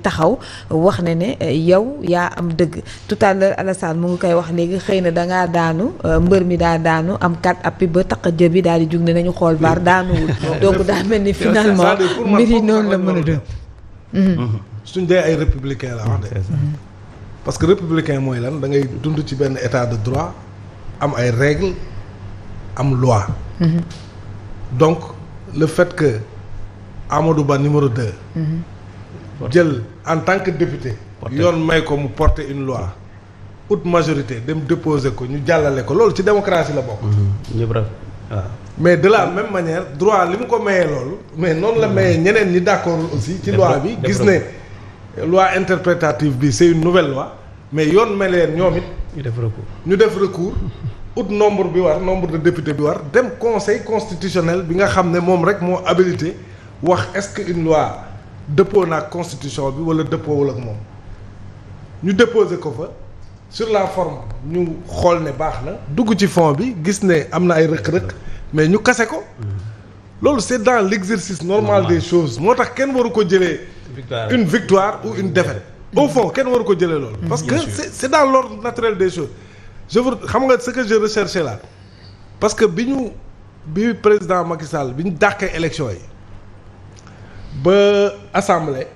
taxaw wax ne yow yaa am dëgg tout à l'heure Alassane mu ngi koy wax léegi xëy na dangaa daanu mbër mi daa daanu am 4 appuis ba tax a jëbi daal di jug ne nañu xool VAR daanuwul donc daa mel ni finalement mbir yi noonu la mën a doon. suñ dee ay républicain la wax de parce que républicain mooy lan da ngay dund ci benn état de droit am ay règles am loi. donc le fait que Amadou Ba numéro 2. jël en tant que député. yoon may ko mu porter une loi. haute majorité dem déposer ko ñu jàllale ko loolu ci démocratie la bokk. ñëpp rek waaw. mais de la même manière droit li mu ko mayee loolu. mais noonu la mayee ñeneen ñi d'accord aussi. ci loi bi gis ne. loi interprétative bi c'est une nouvelle loi mais yoon may leen ñoom it. ñu def recours. ut nombre bi war nombre de députés bi war dem conseil constitutionnel bi nga xam ne moom rek moo habilité wax est-ce que une loi dëppoo naag constitution bi wala dëppoowul ak moom ñu déposer ko fa sur la forme ñu xool ne baax na dugg ci fond bi gis ne am na ay rëq-rëq mais ñu kase ko loolu c'est dans l'exercice normal des choses moo tax kenn waru ko jëlee une victoire ou une défaite au fond kenn waru ko jëlee loolu parce que c'est dans l'ordre naturel des choses je veux xam nga ce que je recherchais là parce que bi président Macky Sall bi ñu dàqee élection yi ba assemblée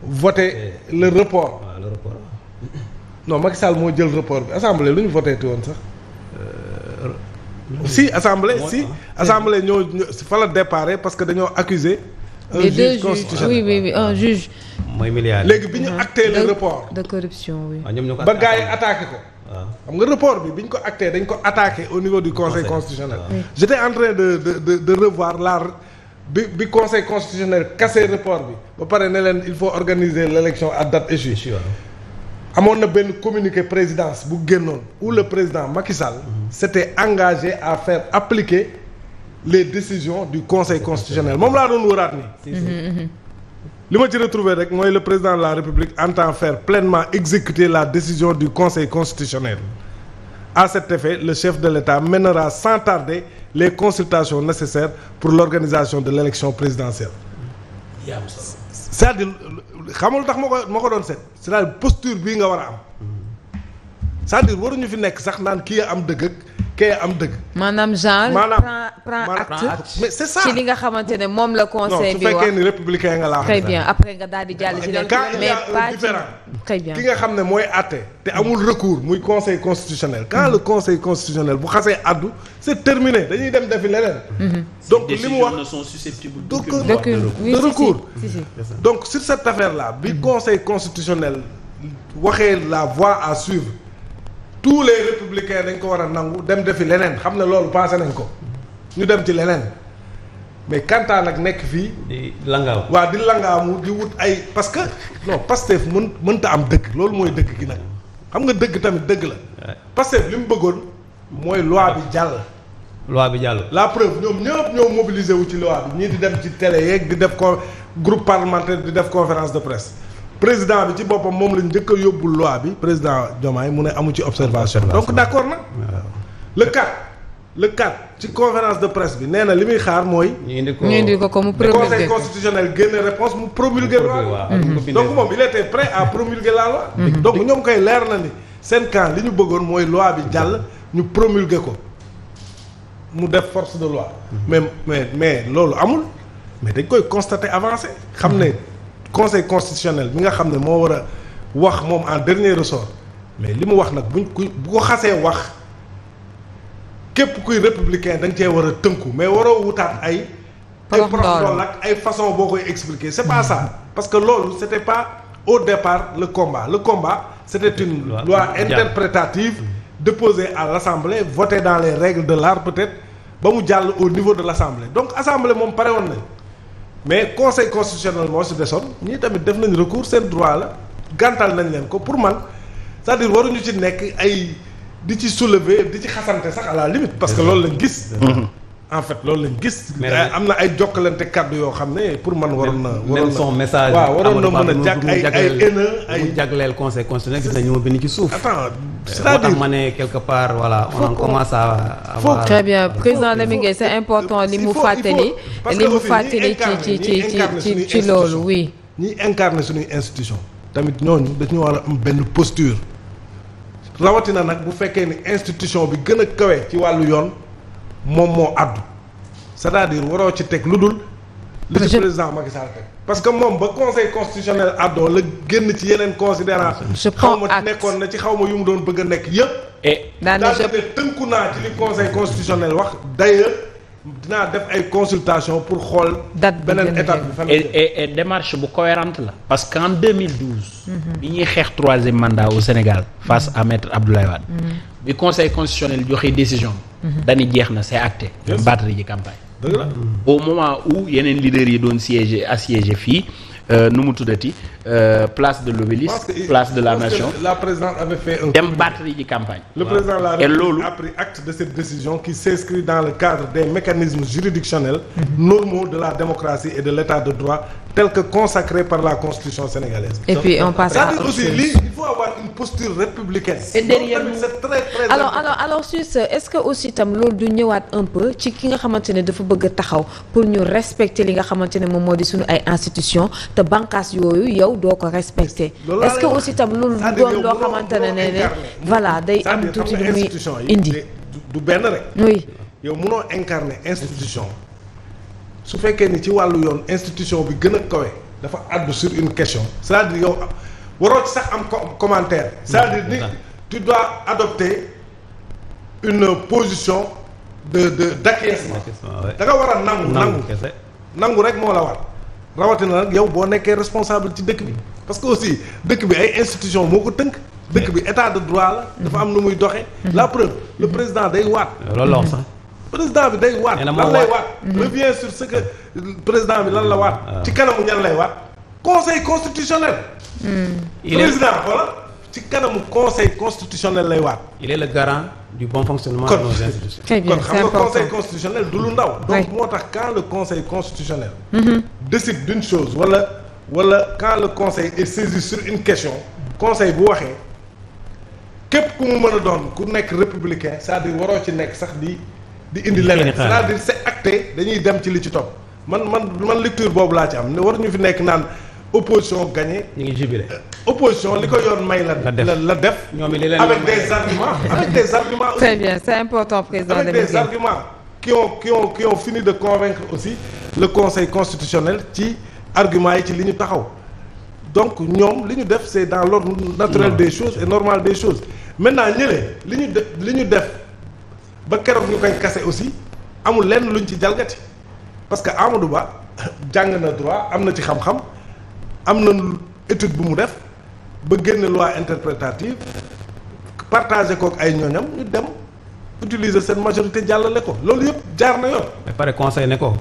voté le report. Non Macky Sall moo jël report bi assemblée lu ñu voté ti woon sax. si assemblée ñoo fa la déparé parce que dañoo accuser un juge constitutionnel oui un juge. mooy milliard léegi bi ñu acté le report. de corruption oui. ba gars yi attaqué ko. xam nga report bi ñu ko acté dañ ko attaqué au niveau du conseil constitutionnel. J'étais en train de revoir bi conseil constitutionnel cassé report bi ba pare ne leen il faut organiser l'élection à date échue. amoon na benn communiqué présidence bu génnoon où le président Macky Sall s'était engagé à faire appliquer les décisions du conseil constitutionnel moom laa doon wëraat nii. li ma ci retrouvé rek mooy le président de la République entend faire pleinement exécuter la décision du conseil constitutionnel. À cet effet, le chef de l'État mènera sans tarder les consultations nécessaires pour l'organisation de l'élection présidentielle. C'est-à-dire xamul tax ma ko doon seet c'est-à-dire posture bii nga war a am c'est-à-dire waruñu fi nekk sax naan kii am dëgg ak kee am dëgg. maanaam prend acte mais c'est ça ci li nga xamante ne moom la conseil bi wax su fekkee ni républicain nga laa très bien après nga daal di jàll ci leen mais pas différent très bien ki nga xam ne mooy àtte te amul recours muy conseil constitutionnel quand le conseil constitutionnel bu xasee addu c'est terminé dañuy dem defi leneen. donc li mu wax ne sont susceptibles de recours. donc sur cette affaire là bi conseil constitutionnel waxee la voie à suivre. tous les républicains dañ ko war a nangu dem defi leneen xam ne loolu passé nañ ko ñu dem ci leneen mais kantaan nag nekk fii. di langaaw waaw di langaamu di wut ay parce que non Pastef mënta am dëgg loolu mooy dëgg gi nag xam nga dëgg tamit dëgg la. Pastef li mu bëggoon mooy loi bi jàll. la preuve ñoom ñëpp ñoo mobilisé wu ci loi bi ñii di dem ci télé yeeg di def groupe parlementaire di def conférence de presse. président bi ci boppam moom lañ njëkk a yóbbul loi bi président Diomaye mu ne amu ci observation donc d'accord na le 4 ci conférence de presse bi nee na li muy xaar mooy ñu indi ko mu promulguer conseil constitutionnel génne réponse mu promulguer loi donc moom il était prêt à promulguer la loi donc ñoom koy leer na ni seen camp li ñu bëggoon mooy loi bi jàll ñu promulguer ko mu def force de loi mais loolu amul mais dañ koy constater avancé xam ne conseil constitutionnel bi nga xam ne moo war a wax moom en dernier ressort mais li mu wax nag bu ko xasee wax képp kuy républicain da nga cee war a tënku mais waroo wutaat ay proxndool ak ay façon boo koy expliquer c'est pas ça parce que loolu c'était pas au départ le combat c'était une loi interprétative déposée à l'Assemblée votée dans les règles de l'art peut-être ba mu jàll au niveau de l'Assemblée donc Assemblée moom pare woon nañ mais conseil constitutionnel moo si desoon ñii tamit def nañ recours seen droit la gàntal nañ leen ko pour man c'est-à-dire waruñu ci nekk ay di ci soulever di ci xasante sax à la limite parce que loolu lañ gis en fait loolu lañ gis am na ay jokkalante kaddu yoo xam ne pour man waroon na son message waaw waroon na mën a jàkk ay haine ay jagleel conseil constitutionnel gis nañu ma bind ci suuf attends c'est-à-dire ma ne quelque part voilà on commence à avoir très bien président Lamine Gueye c'est important li mu fàttali ci loolu oui ñiy incarner suñuy institution tamit ñooñu dañu war a am benn posture rawatina nag bu fekkee ni institution bi gën a kawe ci wàllu yoon moom moo àddu c'est-à-dire waroo ci teg lu dul li ci président Macky Sall teg parce que moom ba conseil constitutionnel àddoo la génn ci yeneen considération xaw ma nekkoon na ci xaw ma yu mu doon bëgg a nekk yëpp daal de tënku naa ci li conseil constitutionnel wax d'ailleurs dinaa def ay consultation pour xool beneen étape bi fan et démarche bu cohérente la parce qu'en 2012 bi ñuy xeex troisième mandat au Sénégal face à maître Abdoulaye Wade bi conseil constitutionnel joxe décision dañu jeex na c'est acté battre ji campagne au moment où yeneen leaders yi doon assiégé fii nu mu tuddati place de l'Obélisque place de la Nation la présidente avait fait un dem battre ji campagne le président la République a pris acte de cette décision qui s'inscrit dans le cadre des mécanismes juridictionnels normaux de la démocratie et de l'état de droit tel que consacré par la constitution sénégalaise. Et puis on passe à autre chose. Il faut avoir une posture républicaine. Et derrière nous c'est très très alors Suisse est-ce que aussi tam loolu du ñëwaat un peu ci ki nga xamante ne dafa bëgg a taxaw pour ñu respecter li nga xamante ne moom moo di suñu ay institutions te bànqaas yooyu yow doo ko respecter. est-ce que aussi tam loolu du doon loo xamante ne voilà day am tuuti lu muy indi. du benn rek. oui yow mënoo incarner institution. su fekkee ni ci wàllu yoon institution bi gën a kawe dafa àddu sur une question c'est-à-dire yow waroo ci sax am commentaire c'est-à-dire ni tu dois adopter une position d'acquiescement da nga war a nangu rek moo la war rawatina nag yow boo nekkee responsable ci dëkk bi parce que aussi dëkk bi ay institution moo ko tënk dëkk bi état de droit la dafa am nu muy doxe la preuve le président day waat loolu la wax sax président bi day waat lan lay waat revient sur ce que président bi lan la waat ci kanamu ñan lay waat conseil constitutionnel président voilà ci kanamu conseil constitutionnel lay waat il est le garant du bon fonctionnement de nos institutions kon xam nga conseil constitutionnel du lu ndaw donc moo tax quand le conseil constitutionnel décide d'une chose wala quand le conseil est saisi sur une question conseil bu waxee képp ku mu mën a doon ku nekk républicain c'est-à-dire waroo ci nekk sax di indi leneen c'est-à-dire c'est acté dañuy dem ci li ci topp man lecture boobu laa ci am ne war ñu fi nekk naan opposition gagné ñu ngi jubilé opposition li ko yoon may la def avec des arguments aussi. Très bien, c'est important président avec des arguments qui ont fini de convaincre aussi le conseil constitutionnel ci arguments yi ci li ñu taxaw donc ñoom li ñu def c'est dans l'ordre naturel des choses et normal des choses maintenant ñëlee li ñu def ba keroog ñu koy kase aussi amul lenn luñ ci jalgati parce que Amadou Ba jàng na droit am na ci xam-xam am na étude bu mu def ba génne loi interprétative partagé kook ay ñooñam ñu dem utiliser seen majorité jàllale ko loolu yëpp jaar na yoon. ba pare conseil ne ko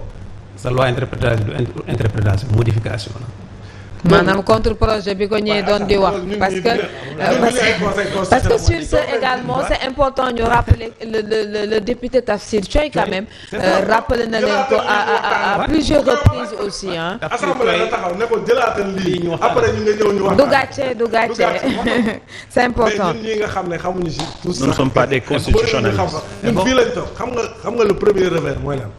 sa loi interprétation modification la. maanaam contre projet bi ko ñëwee doon di wax parce que sur ce également c'est important ñu rappeler le député Tafsir Thioye quand même rappelé na leen ko à plusieurs reprises aussi hein. assemblée la taxaw ne ko jëlaatal lii après ñu nga ñëw ñu wax du gàcce c'est important mais ñun ñi nga xam ne xamuñu si tout ça nous ne sommes pas des constitutionnalistes ñun fii lañ toog xam nga le premier revers mooy lan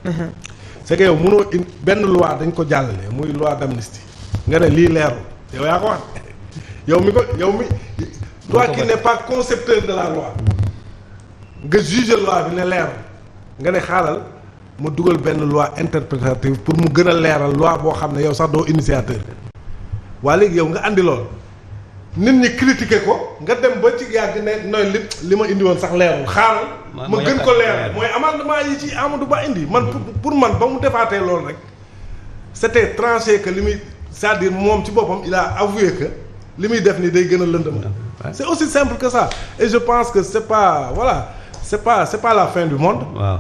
c'est que yow mënoo benn loi dañ ko jàllale muy loi d'amnistie nga ne lii leerul yow yaa ko wax yow mi toi qui n'es pas concepteur de la loi nga juger loi bi ne leerul nga ne xaaral mu dugal benn loi interprétative pour mu gën a leeral loi boo xam ne yow sax doo initiateur waa léegi yow nga andi lool nit ñi critiquer ko nga dem ba ci yàgg ne nooy li ma indi woon sax leerul xaaral ma gën ko leeral mooy amendement yi ci Amadou Ba indi man pour man ba mu defaatee loolu rek c'était tranché que li muy c'est-à-dire moom ci boppam il a avoué que li muy def ni day gën a lëndëm c'est aussi simple que ça et je pense que c'est pas la fin du monde waaw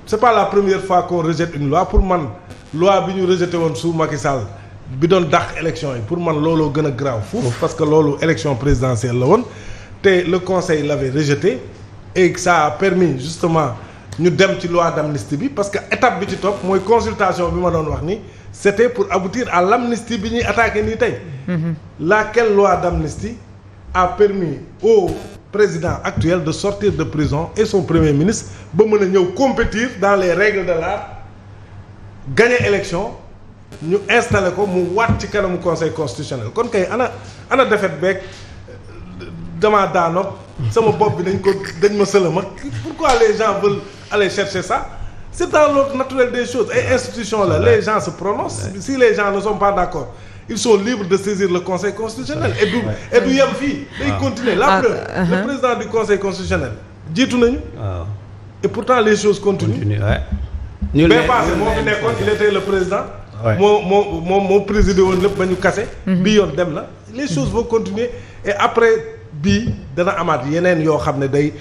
c'est pas la première fois qu'on rejette une loi pour man loi bi ñu rejeté woon sous Macky Sall bi doon dàq élection yi pour man looloo gën a grave foofu parce que loolu élection présidentielle la woon te le conseil l'avait rejeté et ça a permis justement ñu dem ci loi d'amnistie bi parce que étape bi ci topp mooy consultation bi ma doon wax ni c'était pour aboutir à l'amnistie bi ñuy attaqué nii tey laquelle loi d'amnistie a permis au président actuel de sortir de prison et son premier ministre ba mën a ñëw compétir dans les règles de l'art gagner élection ñu installé ko mu waat ci kanamu conseil constitutionnel kon kay ana défaite beeg damaa daanoog sama bopp bi dañ ma sëlama pourquoi les gens veulent aller chercher ça c'est dans l'ordre naturel des choses ay institutions là les gens se prononcent si les gens ne sont pas d'accord ils sont libres de saisir le conseil constitutionnel et du yem fii day continuer la preuve le président du conseil constitutionnel jiitu nañu et pourtant les choses continuent mais passé moo fi nekkoon il était le président moo présidé woon lépp ba ñu kase bii yoon dem na les choses vont continuer et après bii dana amaat yeneen yoo xam ne day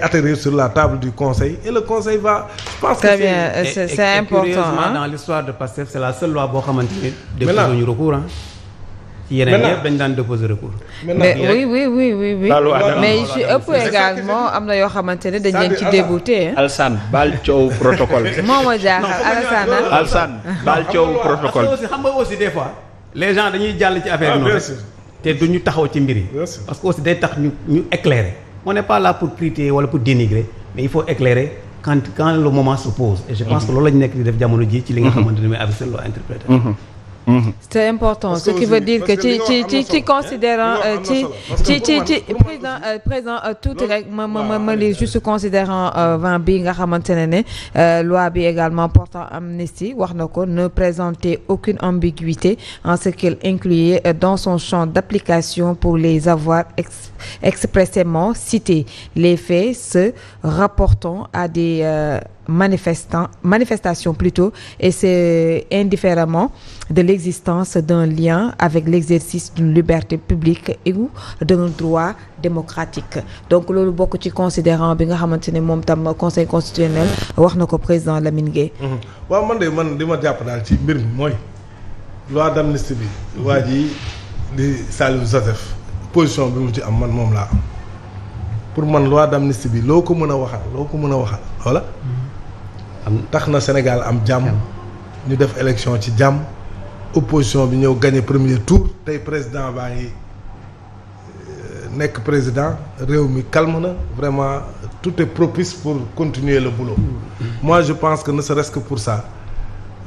atterrir sur la table du conseil et le conseil va je pense très que bien c'est important curieusement dans l'histoire de PASTEF c'est la seule loi boo xamante ni déposé ñu recours ci yeneen yëpp dañ daan déposer recours mais oui mais ci ëpp également am na yoo xamante ne dañ leen ci débouté Alsane baal coow protocole moo ma jaaxal Alsane baal coow protocole aussi xam nga aussi des fois les gens dañuy jàll ci affaire bi noonu te duñu taxaw ci mbir yi parce que aussi day tax ñu éclairer on n'est pas là pour critiquer wala pour dénigrer mais il faut éclairer quand le moment se pose et je pense que loolu la ñu nekk di def jamono ji ci li nga xamante ne mooy avec cette loi interprétative c'est important ce qui veut dire que ci considérant président tuuti rek ma li juste considérant 20 bi nga xamante ne loi bi également portant amnistie wax na ko ne présenter aucune ambiguïté en ce qu'elle incluait dans son champ d'application pour les avoir expressément cités les faits se rapportant à des manifestations plutôt et c'est indifféremment de l'existence d'un lien avec l'exercice d'une liberté publique ou d'un droit démocratique donc loolu bokk ci considérant bi nga xamante ne moom tam conseil constitutionnel wax na ko président Lamine Gueye. waaw man li ma jàpp daal ci mbir mi mooy loi d'amnistie bi waa ji di Saliou Joseph position bi mu ci am man moom laa am pour man loi d'amnistie bi loo ko mën a waxal voilà tax na Sénégal am jàmm ñu def élection ci jàmm opposition bi ñëw gagné premier tour tey président baa ngi nekk président réew mi calme na vraiment tout est propice pour continuer le boulot moi je pense que ne serait-ce que pour ça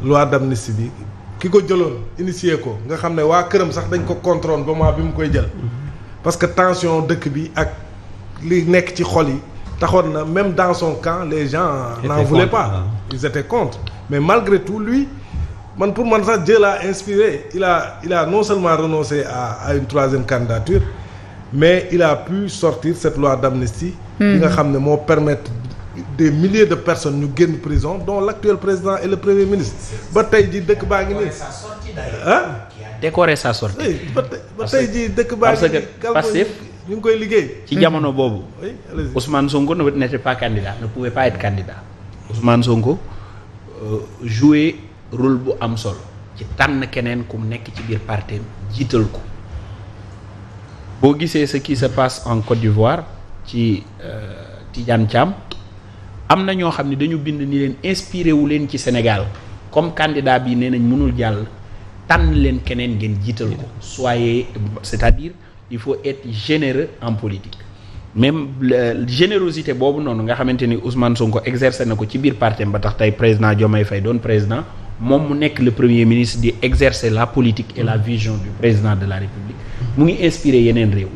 loi d'amnistie bi ki ko jëloon initier ko nga xam ne waa këram sax dañ ko contrôle ba mois bi mu koy jël parce que tension dëkk bi ak li nekk ci xol yi taxoon na même dans son camp les gens n'en voulaient pas ils étaient contre mais malgré tout lui pour man sax Dieu l'a inspiré il a non seulement renoncé à une troisième candidature mais il a pu sortir cette loi d'amnistie bi nga xam ne moo permettre des milliers de personnes ñu génn prison dont l'actuel président et le premier ministre ba tey ji dëkk baa ngi nii décorer sa sortie ba tey ji dëkk baa ngi nii Pastef ñu ngi koy liggéey ci jamono boobu Ousmane Sonko n'était pas candidat ne pouvait pas être candidat Ousmane Sonko jouer rôle bu am solo ci tànn keneen ku mu nekk ci biir parti jiital ko boo gisee ce qui se passe en Côte d'Ivoire ci Tidiane Thiam am na ñoo xam ne dañu bind ni leen inspiré wu leen ci Sénégal comme candidat bi nee nañ mënul jàll tànn leen keneen ngeen jiital ko soyez c'est-à-dire il faut être généreux en politique même générosité boobu noonu nga xamante ni Ousmane Sonko exercer na ko ci biir parti ba tax tey président Diomaye Faye doon président moom mu nekk le premier ministre di exercer la politique et la vision du président de la République mu ngi inspiré yeneen réew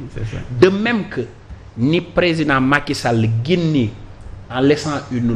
de même que ni président Macky Sall génnee en laissant une